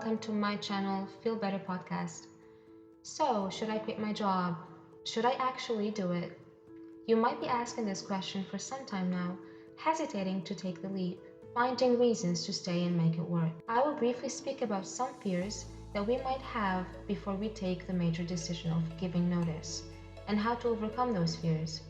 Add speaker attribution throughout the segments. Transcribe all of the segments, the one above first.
Speaker 1: welcome to my channel, Feel Better Podcast. So, should I quit my job? Should I actually do it? You might be asking this question for some time now, hesitating to take the leap, finding reasons to stay and make it work. I will briefly speak about some fears that we might have before we take the major decision of giving notice, and how to overcome those fears.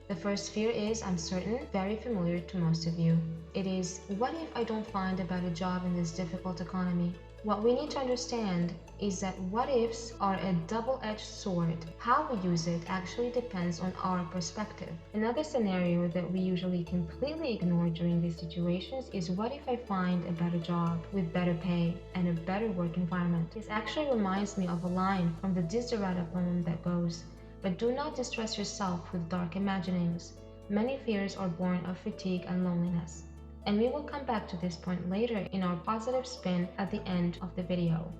Speaker 1: The first fear is uncertain, very familiar to most of you. It is, what if I don't find a better job in this difficult economy? What we need to understand is that what ifs are a double-edged sword. How we use it actually depends on our perspective. Another scenario that we usually completely ignore during these situations is, what if I find a better job with better pay and a better work environment? This actually reminds me of a line from the Desiderata poem that goes, "But do not distress yourself with dark imaginings. Many fears are born of fatigue and loneliness." And we will come back to this point later in our positive spin at the end of the video.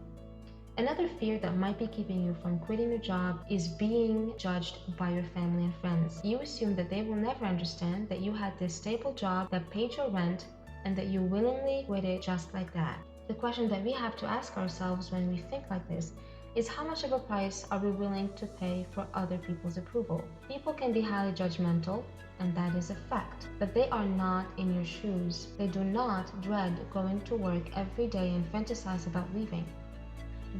Speaker 1: Another fear that might be keeping you from quitting your job is being judged by your family and friends. You assume that they will never understand that you had this stable job that paid your rent and that you willingly quit it just like that. The question that we have to ask ourselves when we think like this is, how much of a price are we willing to pay for other people's approval? People can be highly judgmental, and that is a fact, but they are not in your shoes. They do not dread going to work every day and fantasize about leaving.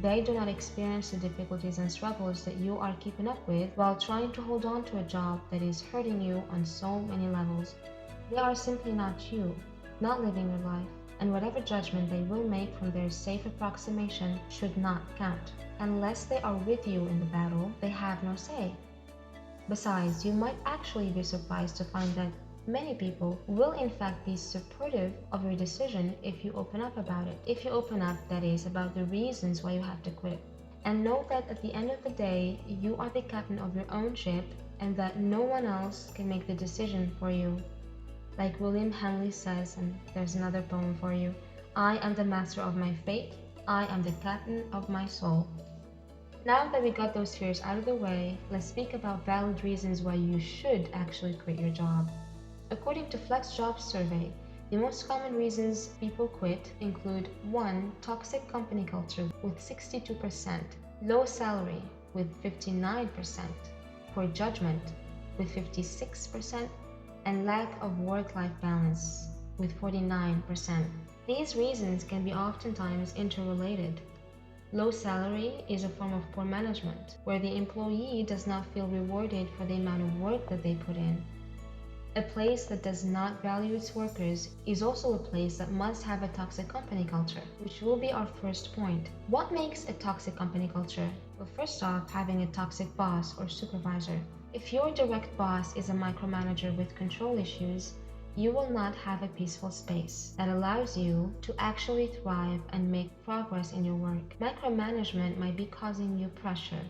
Speaker 1: They do not experience the difficulties and struggles that you are keeping up with while trying to hold on to a job that is hurting you on so many levels. They are simply not you, not living your life, and whatever judgment they will make from their safe approximation should not count. Unless they are with you in the battle, they have no say. Besides, you might actually be surprised to find that many people will in fact be supportive of your decision if you open up about it. If you open up, that is, about the reasons why you have to quit. And know that at the end of the day, you are the captain of your own ship and that no one else can make the decision for you. Like William Henley says, and there's another poem for you, "I am the master of my fate. I am the captain of my soul." Now that we got those fears out of the way, let's speak about valid reasons why you should actually quit your job. According to FlexJobs survey, the most common reasons people quit include 1. Toxic company culture with 62%, low salary with 59%, poor judgment with 56%, and lack of work-life balance with 49%. These reasons can be oftentimes interrelated. Low salary is a form of poor management, where the employee does not feel rewarded for the amount of work that they put in. A place that does not value its workers is also a place that must have a toxic company culture, which will be our first point. What makes a toxic company culture? Well, first off, having a toxic boss or supervisor. If your direct boss is a micromanager with control issues, you will not have a peaceful space that allows you to actually thrive and make progress in your work. Micromanagement might be causing you pressure,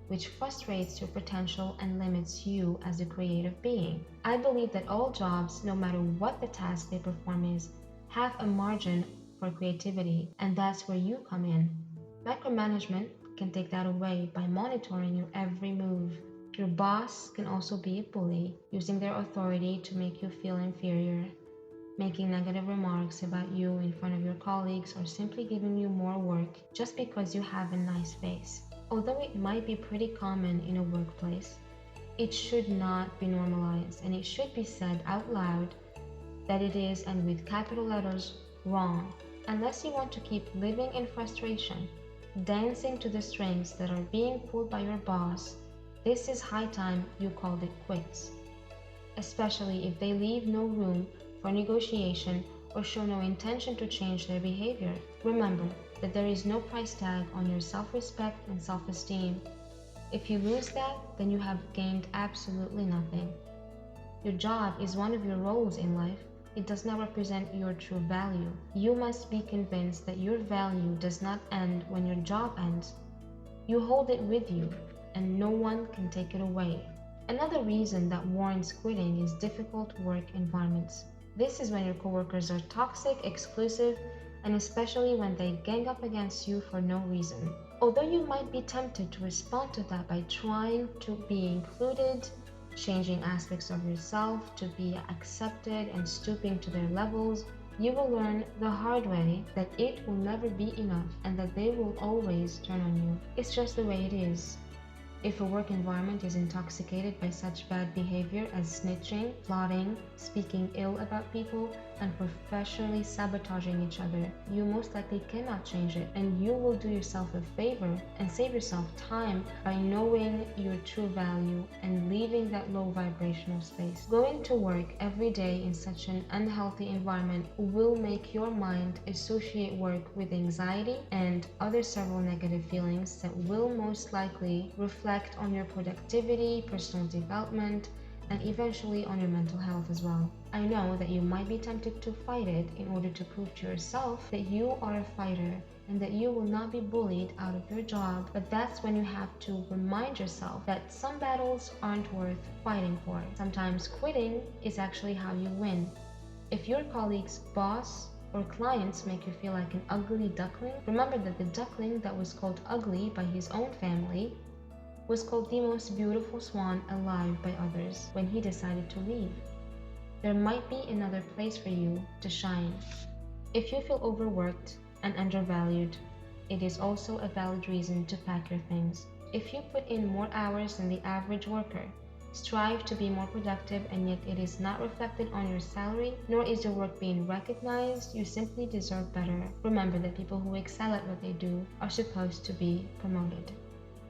Speaker 1: which frustrates your potential and limits you as a creative being. I believe that all jobs, no matter what the task they perform is, have a margin for creativity, and that's where you come in. Micromanagement can take that away by monitoring your every move. Your boss can also be a bully, using their authority to make you feel inferior, making negative remarks about you in front of your colleagues, or simply giving you more work just because you have a nice face. Although it might be pretty common in a workplace, it should not be normalized, and it should be said out loud that it is, and with capital letters, wrong. Unless you want to keep living in frustration, dancing to the strings that are being pulled by your boss, this is high time you called it quits. Especially if they leave no room for negotiation or show no intention to change their behavior. Remember that there is no price tag on your self-respect and self-esteem. If you lose that, then you have gained absolutely nothing. Your job is one of your roles in life. It does not represent your true value. You must be convinced that your value does not end when your job ends. You hold it with you, and no one can take it away. Another reason that warrants quitting is difficult work environments. This is when your coworkers are toxic, exclusive, and especially when they gang up against you for no reason. Although you might be tempted to respond to that by trying to be included, changing aspects of yourself to be accepted and stooping to their levels, You will learn the hard way that it will never be enough and that they will always turn on you. It's just the way it is. If a work environment is intoxicated by such bad behavior as snitching, plotting, speaking ill about people, and professionally sabotaging each other, you most likely cannot change it, and you will do yourself a favor and save yourself time by knowing your true value and leaving that low vibrational space. Going to work every day in such an unhealthy environment will make your mind associate work with anxiety and other several negative feelings that will most likely reflect on your productivity, personal development, and eventually on your mental health as well. I know that you might be tempted to fight it in order to prove to yourself that you are a fighter and that you will not be bullied out of your job, but that's when you have to remind yourself that some battles aren't worth fighting for. Sometimes quitting is actually how you win. If your colleague's boss or clients make you feel like an ugly duckling, remember that the duckling that was called ugly by his own family was called the most beautiful swan alive by others when he decided to leave. There might be another place for you to shine. If you feel overworked and undervalued, it is also a valid reason to pack your things. If you put in more hours than the average worker, strive to be more productive, and yet it is not reflected on your salary, nor is your work being recognized, you simply deserve better. Remember that people who excel at what they do are supposed to be promoted.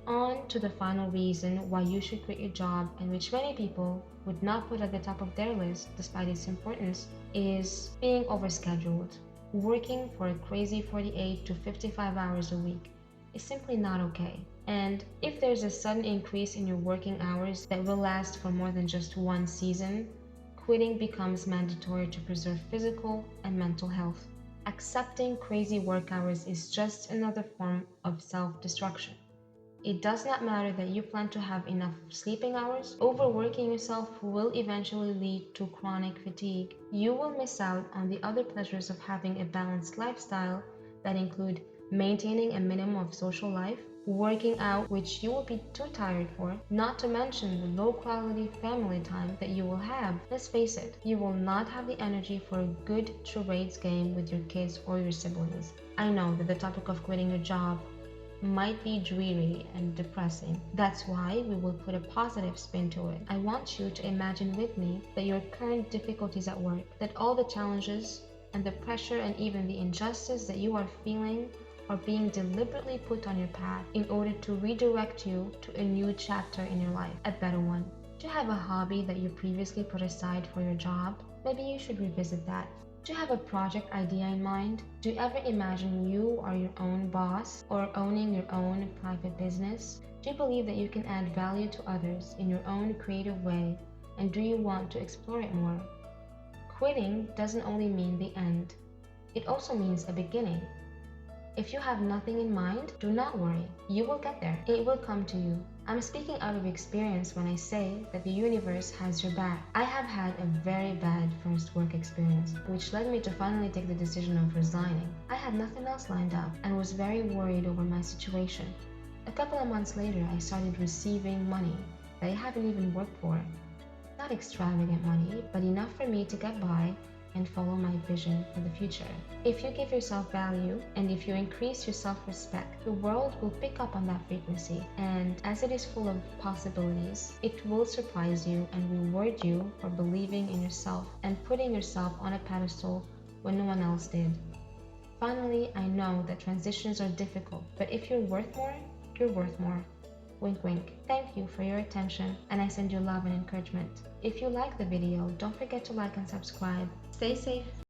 Speaker 1: On to the final reason why you should quit your job, and which many people would not put at the top of their list despite its importance, is being overscheduled. Working for a crazy 48 to 55 hours a week is simply not okay. And if there's a sudden increase in your working hours that will last for more than just one season, quitting becomes mandatory to preserve physical and mental health. Accepting crazy work hours is just another form of self-destruction. It does not matter that you plan to have enough sleeping hours. Overworking yourself will eventually lead to chronic fatigue. You will miss out on the other pleasures of having a balanced lifestyle that include maintaining a minimum of social life, working out, which you will be too tired for, not to mention the low quality family time that you will have. Let's face it, you will not have the energy for a good charades game with your kids or your siblings. I know that the topic of quitting your job might be dreary and depressing. That's why we will put a positive spin to it. I want you to imagine with me that your current difficulties at work, that all the challenges and the pressure and even the injustice that you are feeling are being deliberately put on your path in order to redirect you to a new chapter in your life, a better one. Do you have a hobby that you previously put aside for your job? Maybe you should revisit that. Do you have a project idea in mind? Do you ever imagine you are your own boss or owning your own private business? Do you believe that you can add value to others in your own creative way? And do you want to explore it more? Quitting doesn't only mean the end. It also means a beginning. If you have nothing in mind, do not worry. You will get there. It will come to you. I'm speaking out of experience when I say that the universe has your back. I have had a very bad first work experience, which led me to finally take the decision of resigning. I had nothing else lined up and was very worried over my situation. A couple of months later, I started receiving money that I haven't even worked for. Not extravagant money, but enough for me to get by and follow my vision for the future. If you give yourself value and if you increase your self-respect, the world will pick up on that frequency, and as it is full of possibilities, it will surprise you and reward you for believing in yourself and putting yourself on a pedestal when no one else did. Finally, I know that transitions are difficult, but if you're worth more, you're worth more. Wink wink. Thank you for your attention, and I send you love and encouragement. If you like the video, don't forget to like and subscribe. Stay safe.